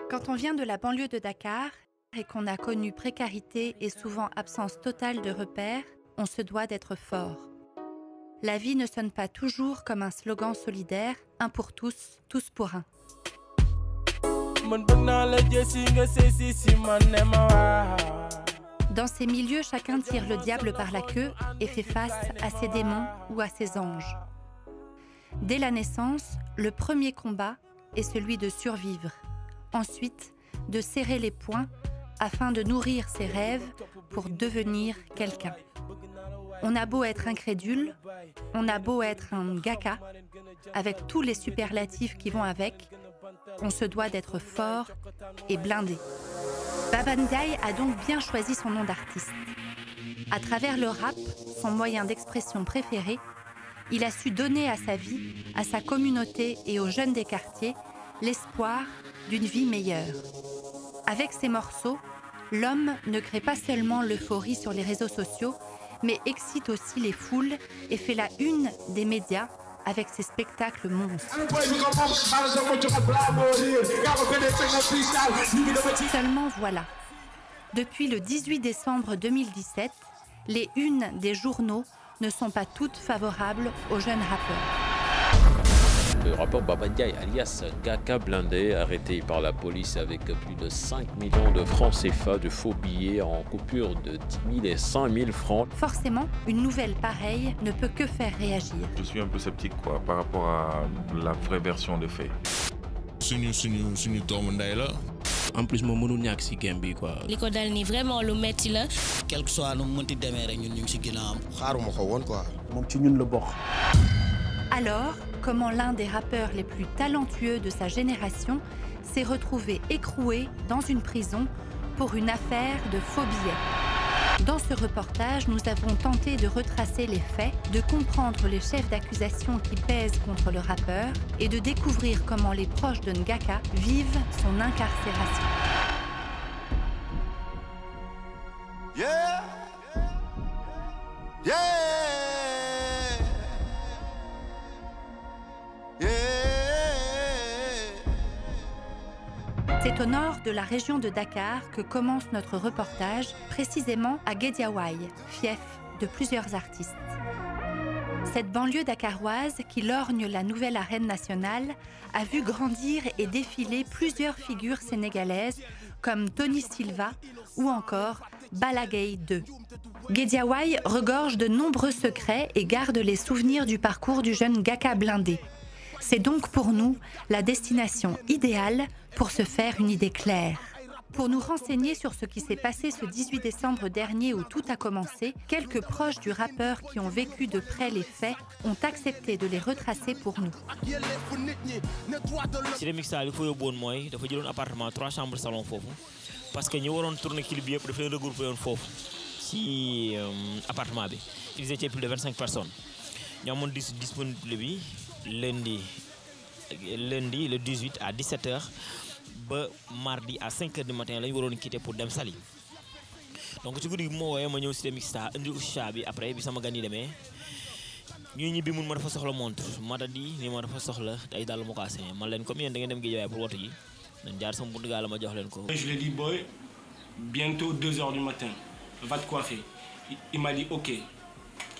Quand on vient de la banlieue de Dakar et qu'on a connu précarité et souvent absence totale de repères, on se doit d'être fort. La vie ne sonne pas toujours comme un slogan solidaire, un pour tous pour un. Dans ces milieux, chacun tire le diable par la queue et fait face à ses démons ou à ses anges. Dès la naissance, le premier combat est celui de survivre. Ensuite, de serrer les poings afin de nourrir ses rêves pour devenir quelqu'un. On a beau être incrédule, on a beau être un gaka, avec tous les superlatifs qui vont avec, on se doit d'être fort et blindé. Baba Ndiaye a donc bien choisi son nom d'artiste. À travers le rap, son moyen d'expression préféré, il a su donner à sa vie, à sa communauté et aux jeunes des quartiers l'espoir d'une vie meilleure. Avec ses morceaux, l'homme ne crée pas seulement l'euphorie sur les réseaux sociaux, mais excite aussi les foules et fait la une des médias avec ses spectacles monstres. Seulement voilà, depuis le 18 décembre 2017, les unes des journaux ne sont pas toutes favorables aux jeunes rappeurs. Le rappeur Baba Ndiaye, alias Gaka Blindé, arrêté par la police avec plus de 5 millions de francs CFA de faux billets en coupure de 10 000 et 5 000 francs. Forcément, une nouvelle pareille ne peut que faire réagir. Je suis un peu sceptique par rapport à la vraie version des faits. En plus moom mënul ñàkk ci game bi quoi. li ko dal nii vraiment lu metti la. quel que soit nu mu mënti demee rek ñun ñu ngi ci ginnaawam. xaaruma ko woon quoi. moom ci ñun la bokk. Alors, comment l'un des rappeurs les plus talentueux de sa génération s'est retrouvé écroué dans une prison pour une affaire de faux billets. Dans ce reportage, nous avons tenté de retracer les faits, de comprendre les chefs d'accusation qui pèsent contre le rappeur et de découvrir comment les proches de Ngaka vivent son incarcération. Yeah! Yeah! C'est au nord de la région de Dakar que commence notre reportage, précisément à Guédiawaye, fief de plusieurs artistes. Cette banlieue dakaroise qui lorgne la nouvelle arène nationale a vu grandir et défiler plusieurs figures sénégalaises comme Tony Silva ou encore Balla Gaye 2. Guédiawaye regorge de nombreux secrets et garde les souvenirs du parcours du jeune Gaka Blindé. C'est donc pour nous la destination idéale pour se faire une idée claire. Pour nous renseigner sur ce qui s'est passé ce 18 décembre dernier où tout a commencé, quelques proches du rappeur qui ont vécu de près les faits ont accepté de les retracer pour nous. Cité Mixta li fa yóbbuwoon mooy dafa jëloon appartement 3 chambres salon foofu parce que ñi waroon tourner clip bi yëpp dafa leen regroupé woon foofu ci appartement bi. Ils étaient plus de 25 personnes. Ñu amoon disponible bi lundi le 18 à 17h ba mardi à 5h du matin lañu waroon quitter pour dem Saly. Donc ci guddi gi moo wooyee ma ñëw Cité Mixta indi ucha bi après bi sama gan yi demee ñuy ñibbi mun ma dafa soxla montre ma di ni ma dafa soxla ay dàll mocassin man leen comme yéen da ngeen dem Guédiawaye pour woto ji dañ jaar sama buntu gaal ma jox leen ko. Je lui ai dit boy bientôt 2h du matin va te coiffer. Il m'a dit ok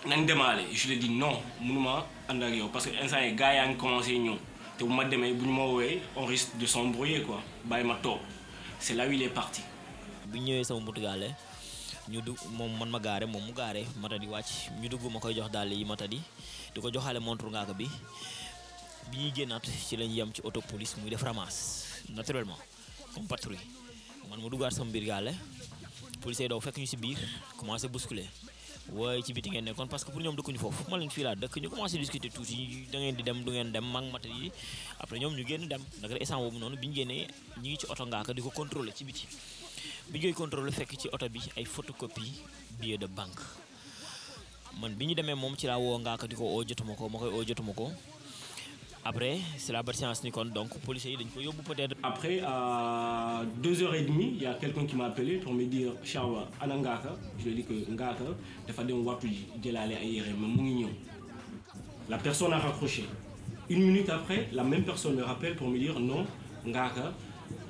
nañ demaale. Je lui ai dit non mënuma ànd ak yow parce que instant yi gars yaa ngi commencé ñëw te bu ma demee bu ñu ma woowee on risque de s'embrouiller quoi bàyyi ma toog. C'est là où il est parti. bi ñëwee sama buntu gaale ñu dugg moom man ma gaare moom mu gaare Matadi wàcc ñu dugg ma koy jox dàll yi Matadi di ko joxaale montre Ngaka bi bi ñuy génnaat ci lañ yem ci auto police muy def ramasse naturellement comme patrouille man ma duggaat sama biir gaale police yi daw fekk ñu ci biir commencé bousculer waaye ci biti ngeen nekkoon parce que pour ñoom dëkkuñu foofu ma leen fii laa dëkk ñu commencé discuter tuuti da ngeen di dem du ngeen dem mag Matadi après ñoom ñu génn dem nag rek instant boobu noonu bi ñu génnee ñi ngi ci auto Ngaka di ko contrôler ci biti bi ñuy contrôler fekk ci auto bi ay photocopie billet de banque man bi ñu demee moom ci laa woo Ngaka di ko oo jotuma ko ma koy oo jotuma ko après c'est la pertinence ni kon donc policiers yi dañ ko yóbbu peut-être. Après à 2h30 il y a quelqu'un qui m'a appelé pour me dire Charwa ana Ngaka. Je lui ai dit que Ngaka dafa dem waxtu ji jëlaale ay yére mais mu ngi ñëw. La personne a raccroché. 1 minute après la même personne me rappelle pour me dire non Ngaka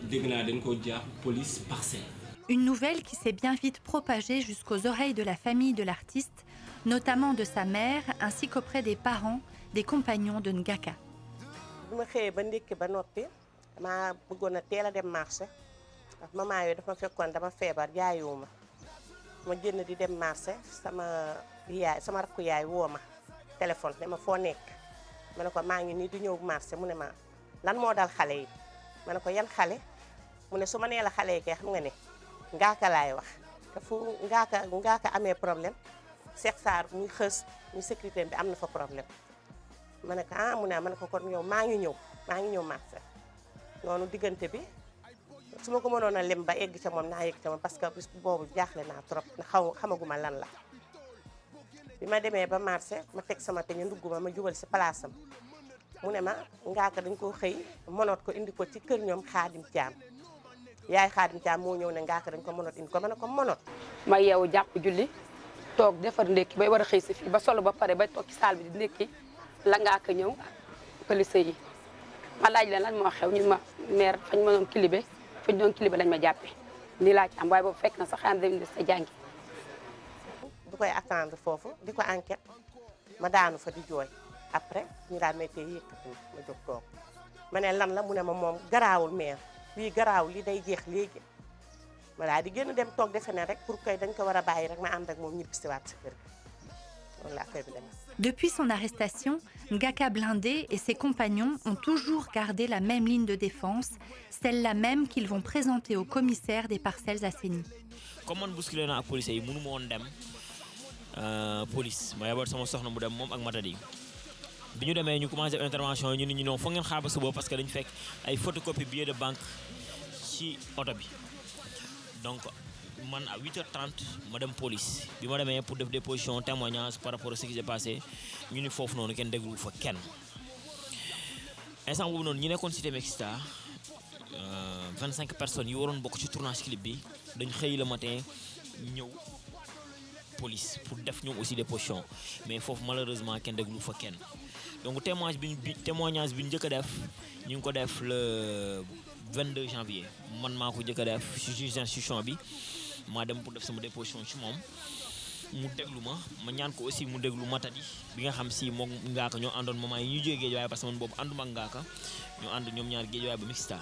dégg naa dañ ko jàpp police Parcelles. Une nouvelle qui s'est bien vite propagée jusqu'aux oreilles de la famille de l'artiste, notamment de sa mère, ainsi qu'auprès des parents, des compagnons de Ngaka. bi ma xëyee ba ndékki ba noppi dama bëggoon a teel a dem marché ndax maman yooyu dafa fekkoon dama feebar jaayuma ma génn di dem marché sama rakku yaay woo ma téléphone ne ma foo nekk ma ne ko maa ngi nii di ñëw marché mu ne ma lan moo dal xale yi ma ne ko yan xale mu ne su ma nee la xale yi kay xam nga ne Ngaka laay wax te fu Ngaka amee problème Cheikh Sarr muy xës muy sécurité bi am na fa problème ma ne ko ah mu ne ma ne ko kon yow maa ngi ñëw marché noonu diggante bi su ma ko mënoon a lem ba egg ca moom naa egg ca moom parce que bis boobu jaaxle naa trop na xamaguma lan la bi ma demee ba marché ma teg sama peñe ndugguma ma jubal si palaasam mu ne ma Ngaka dañ ko xëy mënoot ko indi ko ci kër ñoom Xaadim Caam yaay Xaadim Caam moo ñëw ne Ngaka dañ ko mënoot indi ko ma ne ko mënoot ma yeewu jàpp julli toog defar ndékki bay war a xëy si fii ba solo ba pare bay toog ci saal bi di ndékki la Ngaka ñëw police yi ma laaj leen lan moo xew ñu ma maire fañ ma doon kilibé lañ ma jàppee nii laa ci am waaye boobu fekk na sax xanaa dem sa jàngi du koy attendre foofu di ko enquête ma daanu fa di jooy après ñu daal may tey yëkkati ma jóg toog ma ne lan la mu ne ma moom garaawul maire lii garaawul lii day jeex léegi ma daal di génn dem toog defe ne rek pour que dañ ko war a bàyyi rek ma ànd ak moom ñibbisiwaat si kër gi noonu la affaire bi demee. Depuis son arrestation, Ngaka Blindé et ses compagnons ont toujours gardé la même ligne de défense, celle-là même qu'ils vont présenter au commissaire des Parcelles Assainies. Comme man bousculé naa ak police yi mënu ma woon dem police ma yebal sama soxna mu dem moom ak Matadi bi ñu demee ñu commencé intervention ñu ne ñu noonu foog ngeen xaar ba suba parce que dañu fekk ay photocopie billet de banque ci oto bi donc man à 8h30 ma dem police bi ma demee pour def déposition témoignage par rapport à ce qui s'est passé ñu ni foofu noonu kenn déglu fa kenn instant boobu noonu ñi nekkoon cité Mexita 25 personnes yi waroon bokk ci tournage clip bi dañ xëy le matin ñëw police pour def ñoom aussi déposition mais foofu malheureusement kenn déglu fa kenn donc témoignage bi ñu njëkk a def ñu ngi ko def le 22 janvier man maa ko njëkk a def ci juge d'instruction bi maa dem pour def sama déposition ci moom mu déglu ma ñaan ko aussi mu déglu Matadi bi nga xam si moom Ngaka ñoo àndoon moment yi ñu jógee Guédiawaye parce que man boobu ànduma ak Ngaka ñoo ànd ñoom ñaar Guédiawaye ba Mixta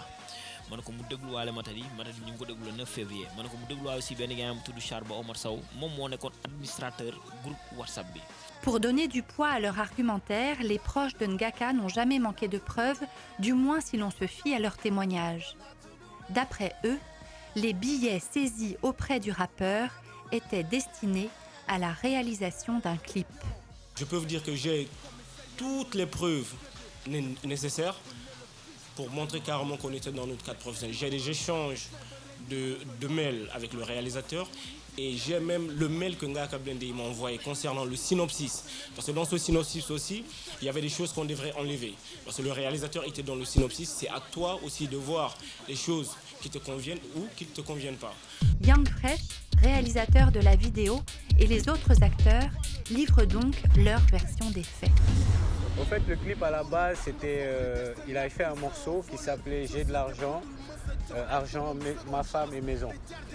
ma ne ko mu dégluwaale Matadi ñu ngi ko déglu le 9 février ma ne ko mu dégluwaale aussi benn gars am tudd Charba Omar Sow moom moo nekkoon administrateur groupe WhatsApp bi. Pour donner du poids à leur argumentaire, les proches de Ngaka n'ont jamais manqué de preuves, du moins si l'on se fie à leurs témoignages. D'après eux, les billets saisis auprès du rappeur étaient destinés à la réalisation d'un clip. Je peux vous dire que j'ai toutes les preuves nécessaires pour montrer carrément qu'on était dans notre cadre professionnel. J'ai des échanges de mails avec le réalisateur et j'ai même le mail que Ngaka Blindé m'a envoyé concernant le synopsis. Parce que dans ce synopsis aussi, il y avait des choses qu'on devrait enlever. Parce que le réalisateur était dans le synopsis. C'est à toi aussi de voir les choses qui te conviennent ou qui ne te conviennent pas. Young Fresh, réalisateur de la vidéo, et les autres acteurs livrent donc leur version des faits. En fait, le clip à la base, c'était, il avait fait un morceau qui s'appelait J'ai de l'argent, argent, ma femme et maison.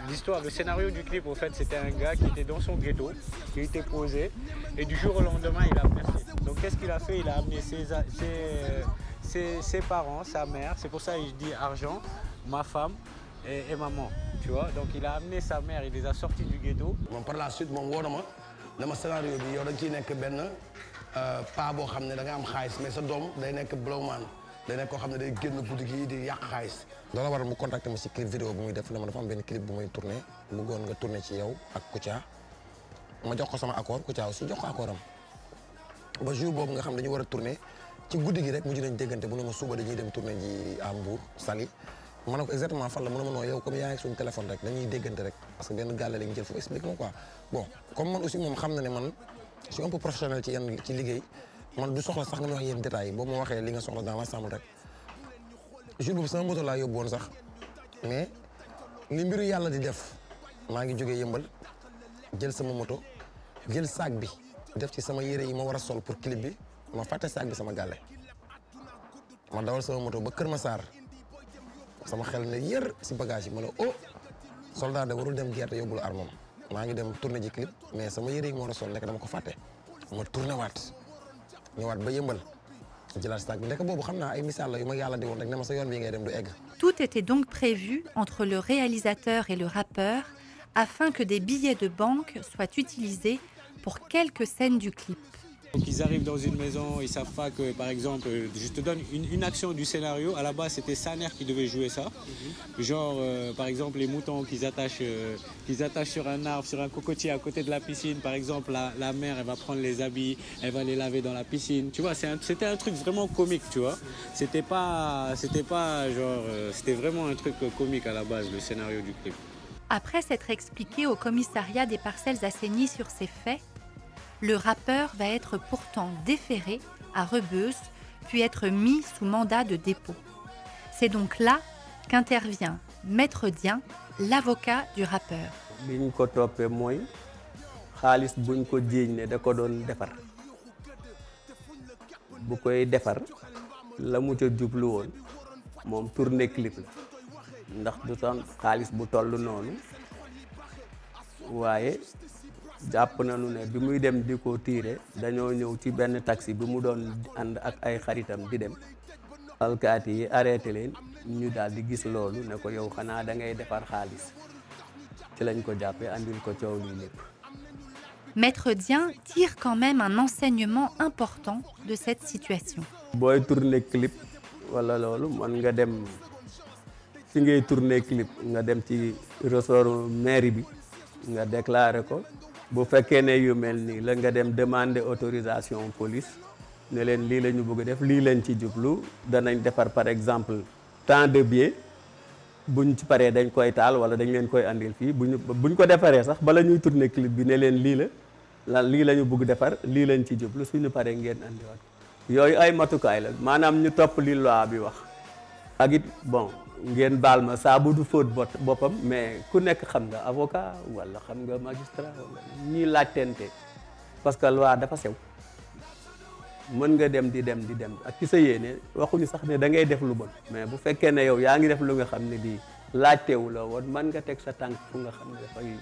L'histoire, le scénario du clip, en fait, c'était un gars qui était dans son ghetto, qui était posé, et du jour au lendemain, il a percé. Donc, qu'est-ce qu'il a fait? Il a amené ses parents, sa mère. C'est pour ça que je dis argent, ma femme et maman. Tu vois, donc il a amené sa mère, il les a sortis du ghetto. Par la suite, mon scénario, il y a pas boo xam ne da nga am xaalis mais sa doom day nekk blowman day nekk koo xam ne day génn guddi gi di yàq xaalis. loolu waral mu contacté ma si clip vidéo bu muy def ne ma dafa am benn clip bu muy tourné bëggoon nga tourné ci yow ak Kouthia ma jox ko sama accord Kouthia aussi jox ko accord am ba jour boobu nga xam dañu war a tourné ci guddi gi rek mujj nañ déggante bu ne ma suba dañuy dem tourné ji à Mbour Saly ma ne ko exactement fan la mu ne ma non yow comme yaa ngi suñu téléphone rek dañuy déggante rek parce que benn gàlle lañ jël foofu explique ma quoi bon comme man aussi moom xam na ne man je suis un peu professionnel ci liggéey man du soxla sax nga ma wax yenn détails yi boo ma waxee li nga soxla dans l'ensemble rek jour boobu sama moto laa yóbbu woon sax mais li mbiru yàlla di def maa ngi jógee yëmbal jël sama moto jël sac bi def ci sama yére yi ma war a sol pour clip bi ma fàtte sac bi sama gàlle ma dawal sama moto ba Kër Massar sama xel ne yër si bagage yi ma ne oh soldat de warul dem guerre yóbbul armam maa ngi dem tourné ji clip mais sama yére yi moo war a sol nekk dama ko fàtte ma tourné waat ñëwaat ba yëmbal jëlaat sac bi nekk boobu xam naa ay misaal la yu ma yàlla di woon rek ne ma sa yoon bii ngay dem du egg. Tout était donc prévu entre le réalisateur et le rappeur afin que des billets de banque soient utilisés pour quelques scènes du clip. Donc ils arrivent dans une maison, ils savent pas que, par exemple, je te donne une action du scénario. À la base, c'était Saner qui devait jouer ça. Genre, par exemple, les moutons qu'ils attachent sur un arbre, sur un cocotier à côté de la piscine. Par exemple, la mère, elle va prendre les habits, elle va les laver dans la piscine. Tu vois, c'était un truc vraiment comique, tu vois. C'était pas genre, c'était vraiment un truc comique à la base, le scénario du clip. Après s'être expliqué au commissariat des Parcelles Assainies sur ces faits, le rappeur va être pourtant déféré à Rebeuss, puis être mis sous mandat de dépôt. C'est donc là qu'intervient Maître Dieng, l'avocat du rappeur. Biñ ko toppee mooy xaalis buñ ko jiiñ ne da ko doon defar bu koy defar la mu ca jublu woon moom tourné clip la ndax du doon xaalis bu toll noonu waaye jàpp nañu ne bi muy dem di ko tiire dañoo ñëw ci benn taxi bi mu doon ànd ak ay xaritam di dem alkaati yi arrêté leen ñu daal di gis loolu ne ko yow xanaa da ngay defar xaalis ci lañ ko jàppee andil ko coow lii lépp. Maître Dieng tire quand même un enseignement important de cette situation. booy tourner clip wala loolu mën nga dem fi ngay tourner clip nga dem ci ressort mairie bi nga déclarer ko. bu fekkee ne yu mel nii la nga dem demander autorisation police ne leen lii la ñu bëgg def lii lañ ci jublu danañ defar par exemple tant de billets buñ ci paree dañ koy taal wala dañ leen koy andil fii buñ ko defaree sax bala ñuy tourner clip bi ne leen lii la ñu bëgg defar lii lañ ci jublu suñu paree ngeen andiwaat yooyu ay matukaay la maanaam ñu topp li loi bi wax ak it bon ngeen baal ma saa bu du fóot boppam mais ku nekk xam nga avocat wala xam nga magistrat wala ñiy laajtente parce que loi dafa sew mën nga dem di dem ak ci sa yéene waxuñu sax ne da ngay def lu bon mais bu fekkee ne yow yaa ngi def lu nga xam ne bii laajtewu la woon mën nga teg sa tànk fu nga xam ne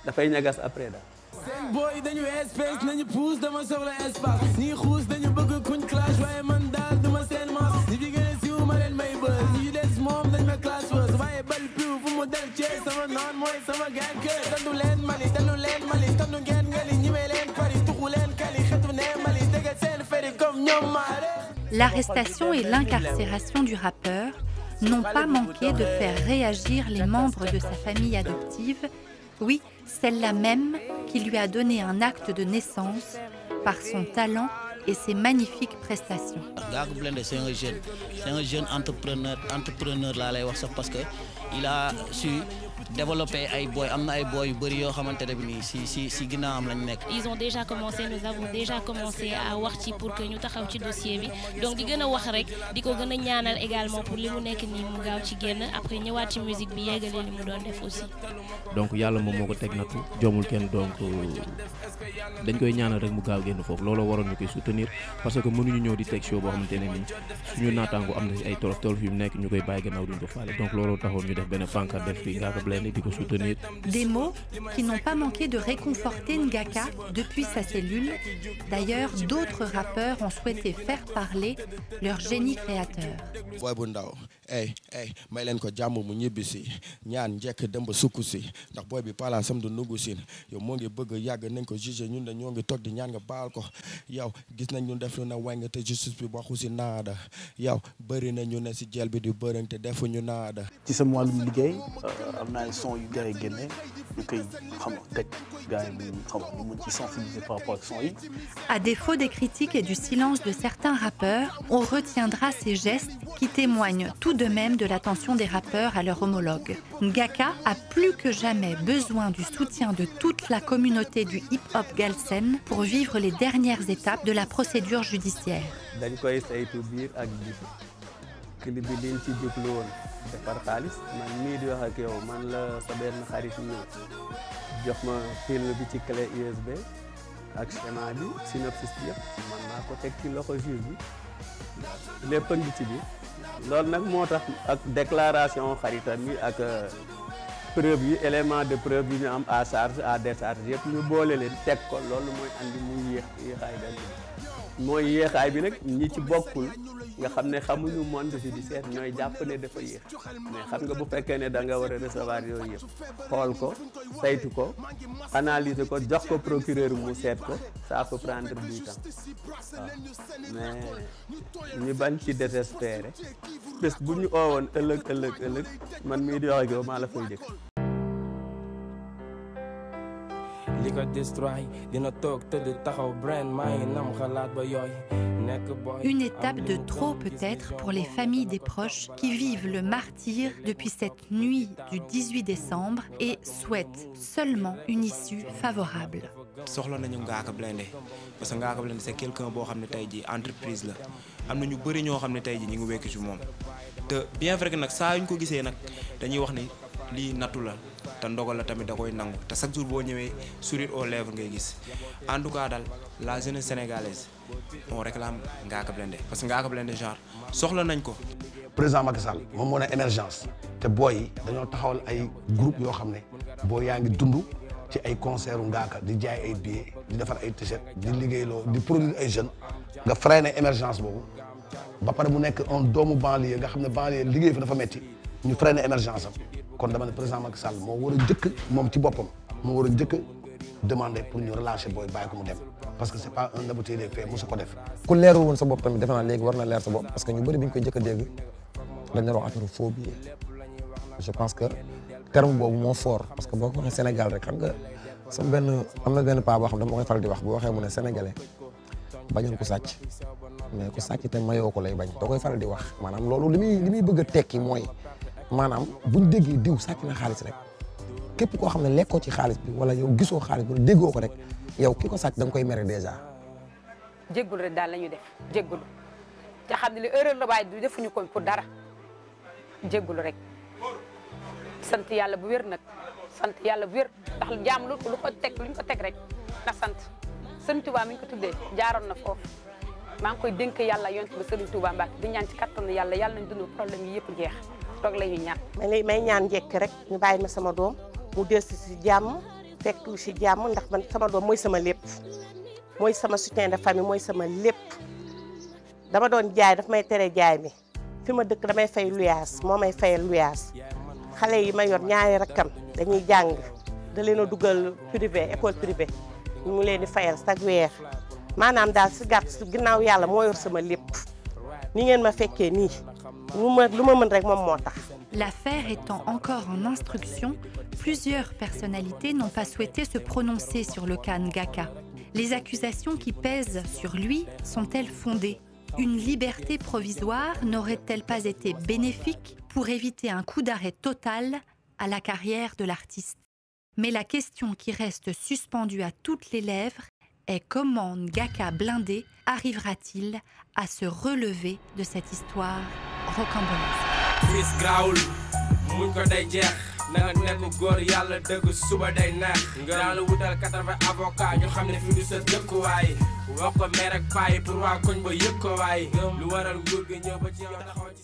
dafay ñagas après daal. seen booy dañu espèce nañu pousse dama soxla espace ñi xuus dañu bëgg kuñ clash waaye man daal duma seen maas ñi fi gën a siiw ma leen may bës ñi des moom dañ ma classe first waaye bal piw fu mu del cee sama noon mooy sama gang kër dandu leen mali tandu ngeen ngali ñime leen Paris tuxu leen kali xetu ne mali dëggal seen feri comme ñoom maare. L'arrestation et l'incarcération du rappeur n'ont pas manqué de faire réagir les membres de sa famille adoptive, oui, celle-là même qui lui a donné un acte de naissance par son talent et ses magnifiques prestations. Ngaaka Blindé c'est un jeune entrepreneur laa lay wax sax parce que il a su développer ay boy am na ay boy yu bëri yoo xamante ne bi nii si ginnaawam lañ nekk. Ils ont déjà commencé, nous avons déjà commencé à wax ci pour que ñu taxaw ci dossier bi donc di gën a wax rek di ko gën a ñaanal également pour li mu nekk nii mu gaaw ci génn après ñëwaat ci musique bi yeggalee li mu doon def aussi. donc yàlla moom moo ko teg nattu joomul kenn donc dañ koy ñaanal rek mu gaaw génn foofu looloo waroon ñu koy soutenir parce que mënuñu ñëw di teg show boo xamante ne nii suñu naataango am na si ay tolof yu mu nekk ñu koy bàyyi gannaaw duñ ko faale donc looloo taxoon ñu def benn pancarte def fii Ngaaka Blindé di ko soutenir. Des mots qui n'ont pas manqué de réconforter Ngaaka depuis sa cellule. D'ailleurs, d'autres rappeurs ont souhaité faire parler leur génie créateur. Boy bu ndaw may leen ko jàmm mu ñibbi si ñaan njekk dem ba sukk si ndax booy bi palaasam du nugg sin yow moo ngi bëgg yàgg nañ ko jugé ñun de ñoo ngi toog di ñaan nga baal ko yow gis nañ ñu def lu na wàññi te justice bi waxu si naada yow bëri na ñu ne si jël bi di bërëng te defuñu naada. ci sama wàllum liggéey am na ay son yu gars yi génne ñu koy xam nga teg gars yi ñu mën ci sensibiliser par rapport ak son yi. À défaut des critiques et du silence de certains rappeurs, on retiendra ces gestes qui témoignent tout de même de l'attention des rappeurs à leur homologue. Ngaaka a plus que jamais besoin du soutien de toute la communauté du hip-hop galsen pour vivre les dernières étapes de la procédure judiciaire. dañ koy saytu biir ak biti clip bi liñ ci jublu woon defar xaalis man mii di wax ak yow man la sa benn xarit ñëw jox ma film bi ci clé USB ak schéma bi synopsis bi yëpp man naa ko teg ci loxo juge bi lépp a ngi ci biir loolu nag moo tax ak déclaration xaritam yi ak preuve yi élément de preuve yi ñu am à charge à décharge yëpp ñu boole leen teg ko loolu mooy andi muy yéexaay mooy yéexaay bi nag ñi ci bokkul nga xam ne xamuñu monde si di seet ñooy jàpp ne dafa yéex mais xam nga bu fekkee ne da nga war a recevoir yooyu yëpp xool ko saytu ko analyser ko jox ko procureur mu seet ko ça peut prendre du temps waaw mais ñu bañ ci désespérer bés bu ñu oowoon ëllëg man mii di wax ak yow maa la fay jëkk li ko destroy dina toog tëdd taxaw brand maa ngi nam xalaat ba yooy. Une étape de trop peut-être pour les familles des proches qui vivent le martyre depuis cette nuit du 18 décembre et souhaitent seulement une issue favorable. soxla nañu Ngaaka Blindé parce que Ngaaka Blindé c'est quelqu'un boo xam ne tey jii entreprise la am na ñu bëri ñoo xam ne tey jii ñu ngi wekk ci moom te bien vrai que nag saa yu ñu ko gisee nag dañuy wax ni lii nattu la te ndogal la tamit da koy nangu te chaque jour boo ñëwee sourire aux lèvres ngay gis en tout cas daal la jeunesse sénégalaise on réclame Ngaaka Blindé parce que Ngaaka Blindé genre soxla nañ ko. président Macky Sall moom moo ne émergence te booy yi dañoo taxawal ay groupe yoo xam ne booy yaa ngi dund ci ay concert u Ngaaka di jaay ay billets di defar ay t-shirt di liggéeyloo di produire ay jeunes nga freiné émergence boobu ba pare mu nekk un doomu banlieue nga xam ne banlieue liggéey fa dafa metti ñu freiné émergence am kon dama ne président Macky Sall moo war a njëkk moom ci boppam moo war a njëkk demander pour ñu relâcher booy bàyyi ko mu dem parce que c'est pas un abouti des faits mosu ko def. ku leerul woon sa bopp tamit defe naa léegi war na leer sa bopp parce que ñu bëri bi ñu koy njëkk a dégg dañ ne wax affaire faux billet je pense que terme boobu moo fort parce que boo ko waxee Sénégal rek xam nga sama benn am na benn paa boo xam ne dama koy faral di wax bu waxee mu ne sénégalais bañoon ko sàcc mais ku sàcc te mayoo ko lay bañ da koy faral di wax maanaam loolu li muy bëgg a tekki mooy maanaam buñ déggee diw sàcc na xaalis rek képp koo xam ne lekkoo ci xaalis bi wala yow gisoo xaalis bi wala déggoo ko rek yow ki ko sàcc da nga koy mere déjà. jéggul rek daal la ñuy def jéggul te xam ne li erreur la waaye du defuñu ko pour dara jéggul rek sant yàlla bu wér nag sant yàlla bu wér ndax jaam lu ko teg luñ ko teg rek na sant Sëriñ Touba mi ñu ko tuddee jaaroon na foofu maa ngi koy dénk yàlla yonent ba Sëriñ Touba Mbacke di ñaan ci kattanu yàlla nañ dund problème yi yëpp jeex toog la ñuy ñaan. may ñaan njëkk rek ñu bàyyi ma sama doom mu dellusi si jàmm fekk si jàmm ndax man sama doom mooy sama lépp mooy sama soutien de famille mooy sama lépp dama doon jaay daf may tere jaay mi fi ma dëkk damay fay luyaas moo may fayal luyaas xale yi ma yor ñaari rakkam dañuy jàng da leen a dugal privé école privée mu leen di fayal chaque weer maanaam daal si gàtt si ginnaaw yàlla moo yor sama lépp ni ngeen ma fekkee nii lu ma mën rek moom moo tax. L'affaire étant encore en instruction, plusieurs personnalités n'ont pas souhaité se prononcer sur le cas Ngaaka. Les accusations qui pèsent sur lui sont-elles fondées? Une liberté provisoire n'aurait-elle pas été bénéfique pour éviter un coup d'arrêt total à la carrière de l'artiste? Mais la question qui reste suspendue à toutes les lèvres est comment Ngaaka Blindé arrivera-t-il à se relever de cette histoire rocambolesque? Fils grawul muñ ko day jeex na nga nekk góor yàlla dëgg suba day neex nga daal wutal 80 avocat ñu xam ne fi du sa dëkkuwaay wax ko meer ak payi pour waa koñ ba yëg ko waay lu waral nguur gi ñëw ba ci yow taxaw ci